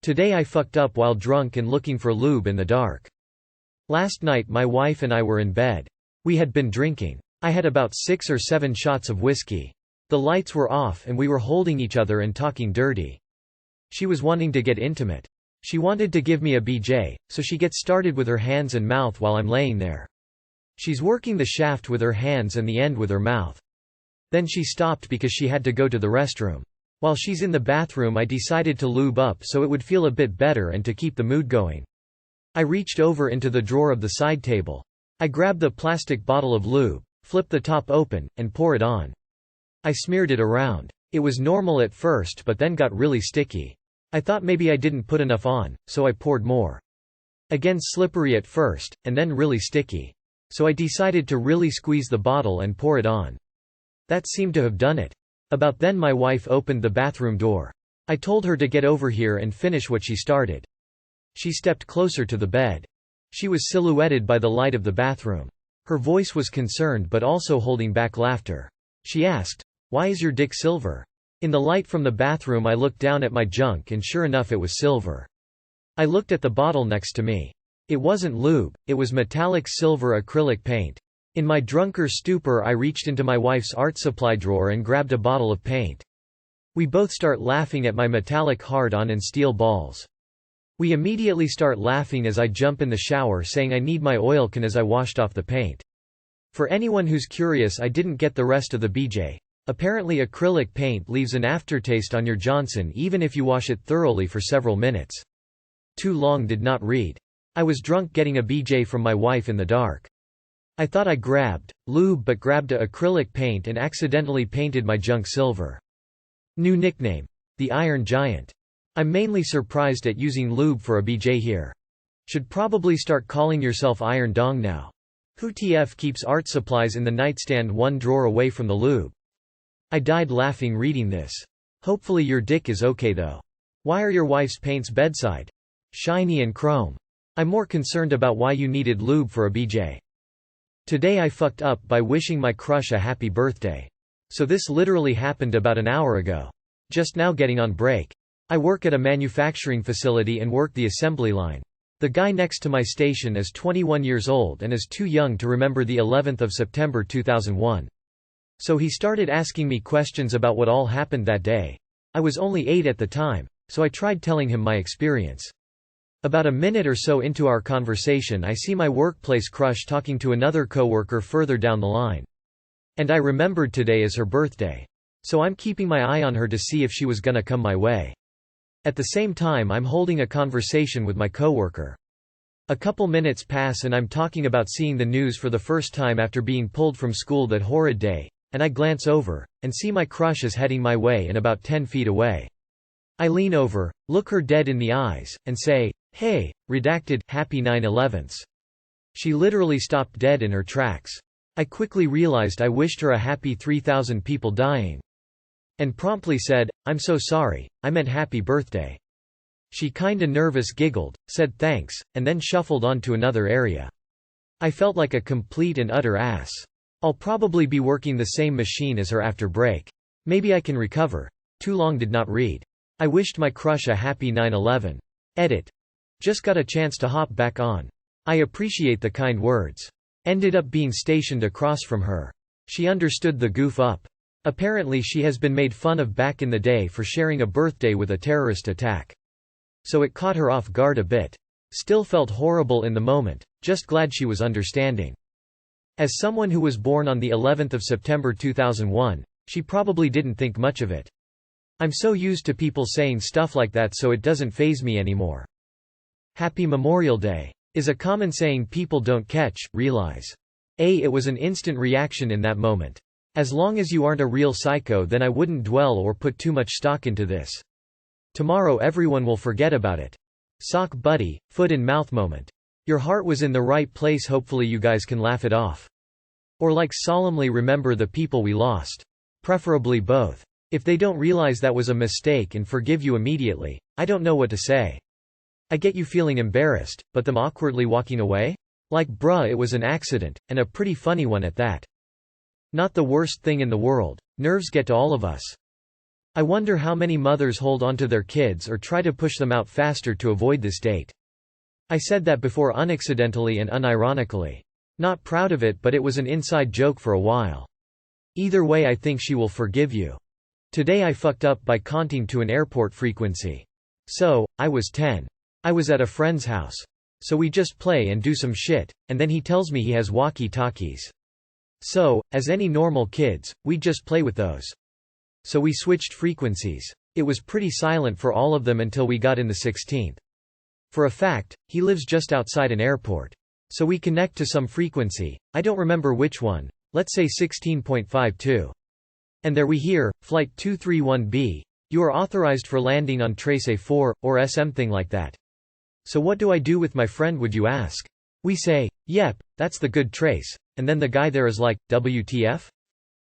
Today I fucked up while drunk and looking for lube in the dark. Last night my wife and I were in bed. We had been drinking. I had about 6 or 7 shots of whiskey. The lights were off and we were holding each other and talking dirty. She was wanting to get intimate. She wanted to give me a BJ, so she gets started with her hands and mouth while I'm laying there. She's working the shaft with her hands and the end with her mouth. Then she stopped because she had to go to the restroom. While she's in the bathroom I decided to lube up so it would feel a bit better and to keep the mood going. I reached over into the drawer of the side table. I grabbed the plastic bottle of lube, flip the top open, and pour it on. I smeared it around. It was normal at first but then got really sticky. I thought maybe I didn't put enough on, so I poured more. Again slippery at first, and then really sticky. So I decided to really squeeze the bottle and pour it on. That seemed to have done it. About then my wife opened the bathroom door. I told her to get over here and finish what she started. She stepped closer to the bed. She was silhouetted by the light of the bathroom. Her voice was concerned but also holding back laughter. She asked, "Why is your dick silver?" In the light from the bathroom I looked down at my junk and sure enough it was silver. I looked at the bottle next to me. It wasn't lube, it was metallic silver acrylic paint. In my drunker stupor I reached into my wife's art supply drawer and grabbed a bottle of paint. We both start laughing at my metallic hard-on and steel balls. We immediately start laughing as I jump in the shower saying I need my oil can as I washed off the paint. For anyone who's curious, I didn't get the rest of the BJ. Apparently acrylic paint leaves an aftertaste on your Johnson even if you wash it thoroughly for several minutes. Too long did not read. I was drunk getting a BJ from my wife in the dark. I thought I grabbed lube but grabbed a acrylic paint and accidentally painted my junk silver. New nickname. The Iron Giant. I'm mainly surprised at using lube for a BJ here. Should probably start calling yourself Iron Dong now. Who TF keeps art supplies in the nightstand one drawer away from the lube? I died laughing reading this. Hopefully your dick is okay though. Why are your wife's paints bedside? Shiny and chrome. I'm more concerned about why you needed lube for a BJ. Today I fucked up by wishing my crush a happy birthday. So this literally happened about an hour ago. Just now getting on break. I work at a manufacturing facility and work the assembly line. The guy next to my station is 21 years old and is too young to remember the 11th of September 2001. So he started asking me questions about what all happened that day. I was only 8 at the time, so I tried telling him my experience. About a minute or so into our conversation I see my workplace crush talking to another coworker further down the line. And I remembered today is her birthday. So I'm keeping my eye on her to see if she was gonna come my way. At the same time I'm holding a conversation with my coworker. A couple minutes pass and I'm talking about seeing the news for the first time after being pulled from school that horrid day, and I glance over, and see my crush is heading my way and about 10 feet away. I lean over, look her dead in the eyes, and say, "Hey, redacted, happy 9/11s." She literally stopped dead in her tracks. I quickly realized I wished her a happy 3,000 people dying. And promptly said, "I'm so sorry, I meant happy birthday." She kinda nervous giggled, said thanks, and then shuffled on to another area. I felt like a complete and utter ass. I'll probably be working the same machine as her after break. Maybe I can recover. Too long did not read. I wished my crush a happy 9/11. Edit. Just got a chance to hop back on. I appreciate the kind words. Ended up being stationed across from her. She understood the goof up. Apparently she has been made fun of back in the day for sharing a birthday with a terrorist attack. So it caught her off guard a bit. Still felt horrible in the moment, just glad she was understanding. As someone who was born on the 11th of September 2001, she probably didn't think much of it. I'm so used to people saying stuff like that so it doesn't faze me anymore. Happy Memorial Day is a common saying people don't realize. It was an instant reaction in that moment. As long as you aren't a real psycho then I wouldn't dwell or put too much stock into this. Tomorrow everyone will forget about it. Sock buddy, foot and mouth moment. Your heart was in the right place, hopefully you guys can laugh it off. Or like solemnly remember the people we lost. Preferably both. If they don't realize that was a mistake and forgive you immediately, I don't know what to say. I get you feeling embarrassed, but them awkwardly walking away? Like bruh, it was an accident, and a pretty funny one at that. Not the worst thing in the world. Nerves get to all of us. I wonder how many mothers hold onto their kids or try to push them out faster to avoid this date. I said that before unaccidentally and unironically. Not proud of it, but it was an inside joke for a while. Either way, I think she will forgive you. Today I fucked up by counting to an airport frequency. So, I was 10. I was at a friend's house. So we just play and do some shit, and then he tells me he has walkie-talkies. So, as any normal kids, we just play with those. So we switched frequencies. It was pretty silent for all of them until we got in the 16th. For a fact, he lives just outside an airport. So we connect to some frequency, I don't remember which one, let's say 16.52. And there we hear, Flight 231B, you are authorized for landing on Trace A4, or something like that. So what do I do with my friend, would you ask? We say, yep, that's the good trace, and then the guy there is like, WTF?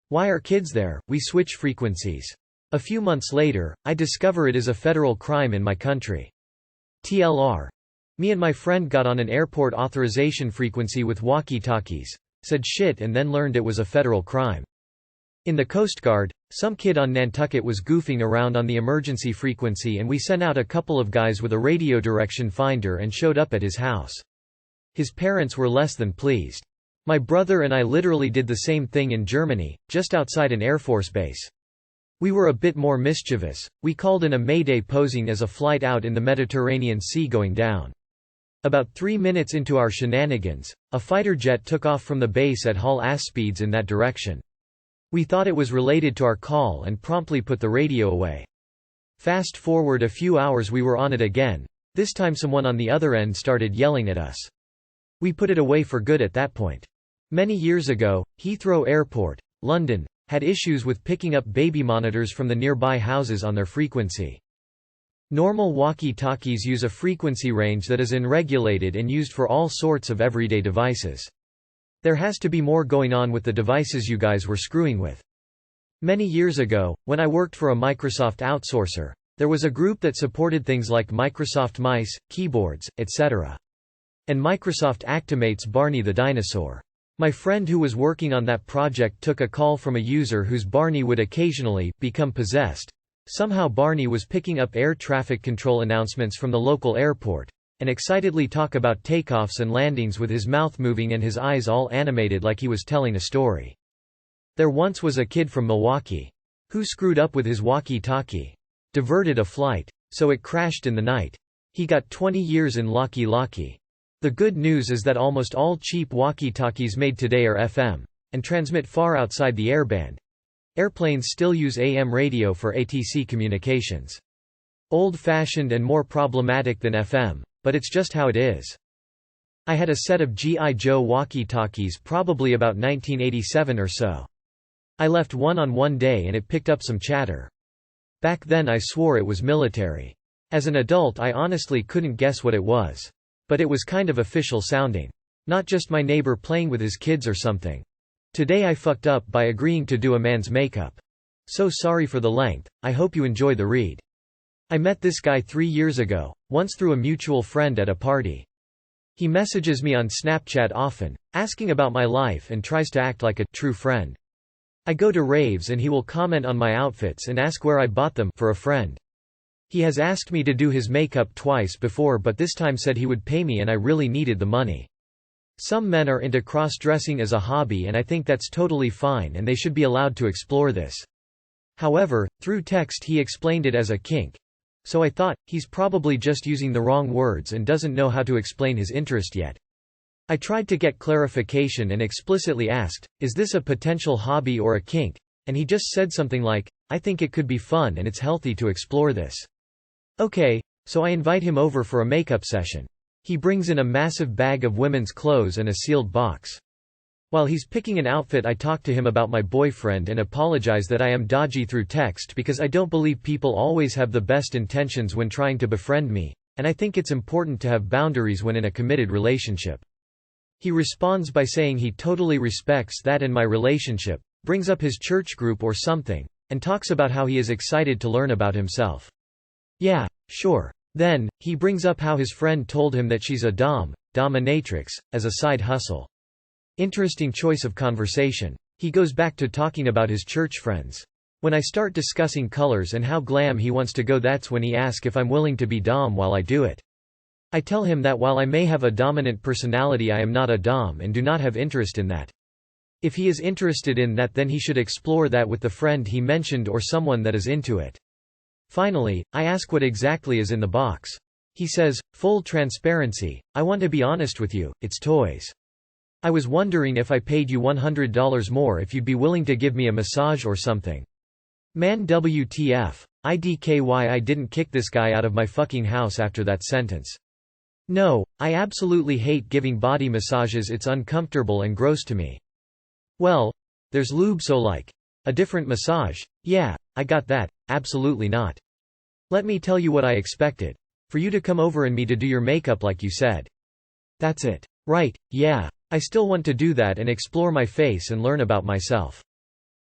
Why are kids there? We switch frequencies. A few months later, I discover it is a federal crime in my country. TLR. Me and my friend got on an airport authorization frequency with walkie-talkies, said shit and then learned it was a federal crime. In the Coast Guard, some kid on Nantucket was goofing around on the emergency frequency and we sent out a couple of guys with a radio direction finder and showed up at his house. His parents were less than pleased. My brother and I literally did the same thing in Germany, just outside an Air Force base. We were a bit more mischievous, we called in a mayday posing as a flight out in the Mediterranean Sea going down. About 3 minutes into our shenanigans, a fighter jet took off from the base at haul-ass speeds in that direction. We thought it was related to our call and promptly put the radio away. Fast forward a few hours, we were on it again. This time someone on the other end started yelling at us. We put it away for good at that point. Many years ago, Heathrow Airport, London, had issues with picking up baby monitors from the nearby houses on their frequency. Normal walkie-talkies use a frequency range that is unregulated and used for all sorts of everyday devices. There has to be more going on with the devices you guys were screwing with. Many years ago, when I worked for a Microsoft outsourcer, there was a group that supported things like Microsoft mice, keyboards, etc. And Microsoft Actimates Barney the dinosaur. My friend who was working on that project took a call from a user whose Barney would occasionally become possessed. Somehow Barney was picking up air traffic control announcements from the local airport, and excitedly talk about takeoffs and landings with his mouth moving and his eyes all animated like he was telling a story. There once was a kid from Milwaukee who screwed up with his walkie-talkie. Diverted a flight. So it crashed in the night. He got 20 years in locky. The good news is that almost all cheap walkie-talkies made today are FM, and transmit far outside the airband. Airplanes still use AM radio for ATC communications. Old-fashioned and more problematic than FM, but it's just how it is. I had a set of G.I. Joe walkie-talkies probably about 1987 or so. I left one on one day and it picked up some chatter. Back then I swore it was military. As an adult I honestly couldn't guess what it was. But it was kind of official sounding. Not just my neighbor playing with his kids or something. Today I fucked up by agreeing to do a man's makeup. So sorry for the length, I hope you enjoy the read. I met this guy 3 years ago, once through a mutual friend at a party. He messages me on Snapchat often, asking about my life and tries to act like a true friend. I go to raves and he will comment on my outfits and ask where I bought them for a friend. He has asked me to do his makeup twice before, but this time said he would pay me and I really needed the money. Some men are into cross-dressing as a hobby and I think that's totally fine and they should be allowed to explore this. However, through text he explained it as a kink. So I thought, he's probably just using the wrong words and doesn't know how to explain his interest yet. I tried to get clarification and explicitly asked, is this a potential hobby or a kink? And he just said something like, I think it could be fun and it's healthy to explore this. Okay, so I invite him over for a makeup session. He brings in a massive bag of women's clothes and a sealed box. While he's picking an outfit I talk to him about my boyfriend and apologize that I am dodgy through text because I don't believe people always have the best intentions when trying to befriend me, and I think it's important to have boundaries when in a committed relationship. He responds by saying he totally respects that and my relationship, brings up his church group or something, and talks about how he is excited to learn about himself. Yeah, sure. Then, he brings up how his friend told him that she's a dominatrix, as a side hustle. Interesting choice of conversation. He goes back to talking about his church friends. When I start discussing colors and how glam he wants to go, that's when he asks if I'm willing to be dom while I do it. I tell him that while I may have a dominant personality, I am not a dom and do not have interest in that. If he is interested in that, then he should explore that with the friend he mentioned or someone that is into it. Finally, I ask what exactly is in the box. He says, "Full transparency, I want to be honest with you, it's toys. I was wondering if I paid you $100 more if you'd be willing to give me a massage or something." Man, WTF. IDKY, I didn't kick this guy out of my fucking house after that sentence. No, I absolutely hate giving body massages, it's uncomfortable and gross to me. Well, there's lube, so like a different massage? Yeah, I got that, absolutely not. Let me tell you what I expected. For you to come over and me to do your makeup like you said. That's it. Right, yeah. I still want to do that and explore my face and learn about myself.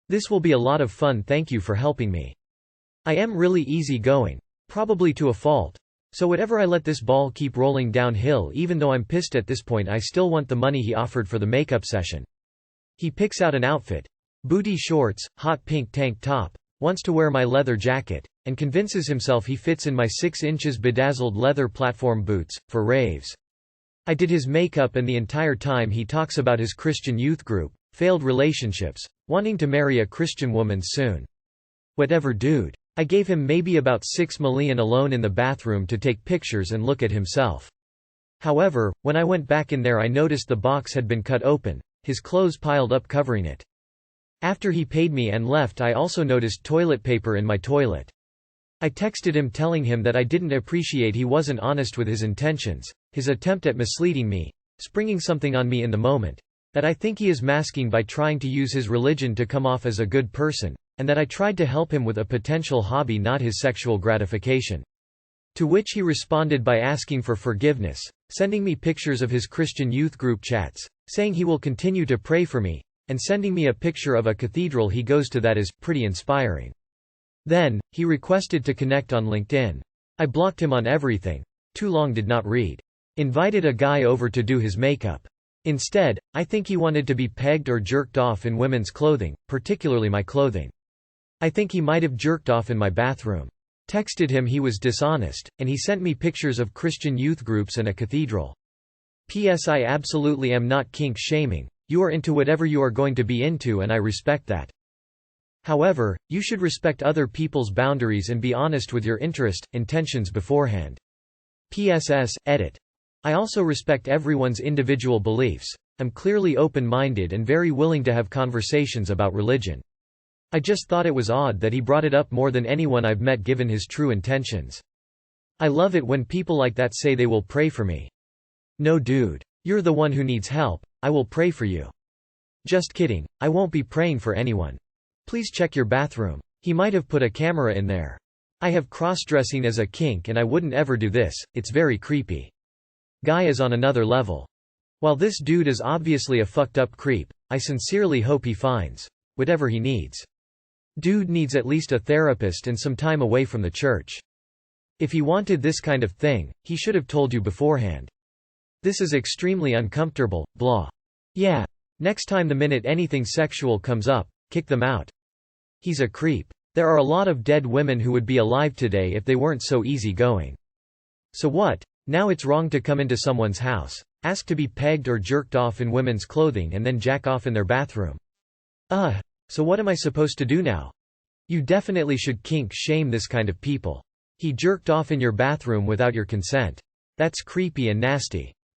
This will be a lot of fun, thank you for helping me. I am really easygoing. Probably to a fault. So whatever, I let this ball keep rolling downhill. Even though I'm pissed at this point, I still want the money he offered for the makeup session. He picks out an outfit. Booty shorts, hot pink tank top, wants to wear my leather jacket, and convinces himself he fits in my 6 inches bedazzled leather platform boots, for raves. I did his makeup, and the entire time he talks about his Christian youth group, failed relationships, wanting to marry a Christian woman soon. Whatever, dude. I gave him maybe about $6 million alone in the bathroom to take pictures and look at himself. However, when I went back in there, I noticed the box had been cut open, his clothes piled up covering it. After he paid me and left, I also noticed toilet paper in my toilet. I texted him telling him that I didn't appreciate he wasn't honest with his intentions, his attempt at misleading me, springing something on me in the moment, that I think he is masking by trying to use his religion to come off as a good person, and that I tried to help him with a potential hobby, not his sexual gratification. To which he responded by asking for forgiveness, sending me pictures of his Christian youth group chats, saying he will continue to pray for me, and sending me a picture of a cathedral he goes to that is pretty inspiring. Then, he requested to connect on LinkedIn. I blocked him on everything. Too long, did not read. Invited a guy over to do his makeup. Instead, I think he wanted to be pegged or jerked off in women's clothing, particularly my clothing. I think he might have jerked off in my bathroom. Texted him he was dishonest, and he sent me pictures of Christian youth groups and a cathedral. P.S. I absolutely am not kink shaming. You are into whatever you are going to be into, and I respect that. However, you should respect other people's boundaries and be honest with your intentions beforehand. PSS, edit. I also respect everyone's individual beliefs. I'm clearly open-minded and very willing to have conversations about religion. I just thought it was odd that he brought it up more than anyone I've met given his true intentions. I love it when people like that say they will pray for me. No dude. You're the one who needs help, I will pray for you. Just kidding, I won't be praying for anyone. Please check your bathroom. He might have put a camera in there. I have cross-dressing as a kink and I wouldn't ever do this, it's very creepy. Guy is on another level. While this dude is obviously a fucked up creep, I sincerely hope he finds whatever he needs. Dude needs at least a therapist and some time away from the church. If he wanted this kind of thing, he should have told you beforehand. This is extremely uncomfortable, blah. Yeah. Next time the minute anything sexual comes up, kick them out. He's a creep. There are a lot of dead women who would be alive today if they weren't so easygoing. So what? Now it's wrong to come into someone's house, ask to be pegged or jerked off in women's clothing and then jack off in their bathroom. So what am I supposed to do now? You definitely should kink shame this kind of people. He jerked off in your bathroom without your consent. That's creepy and nasty.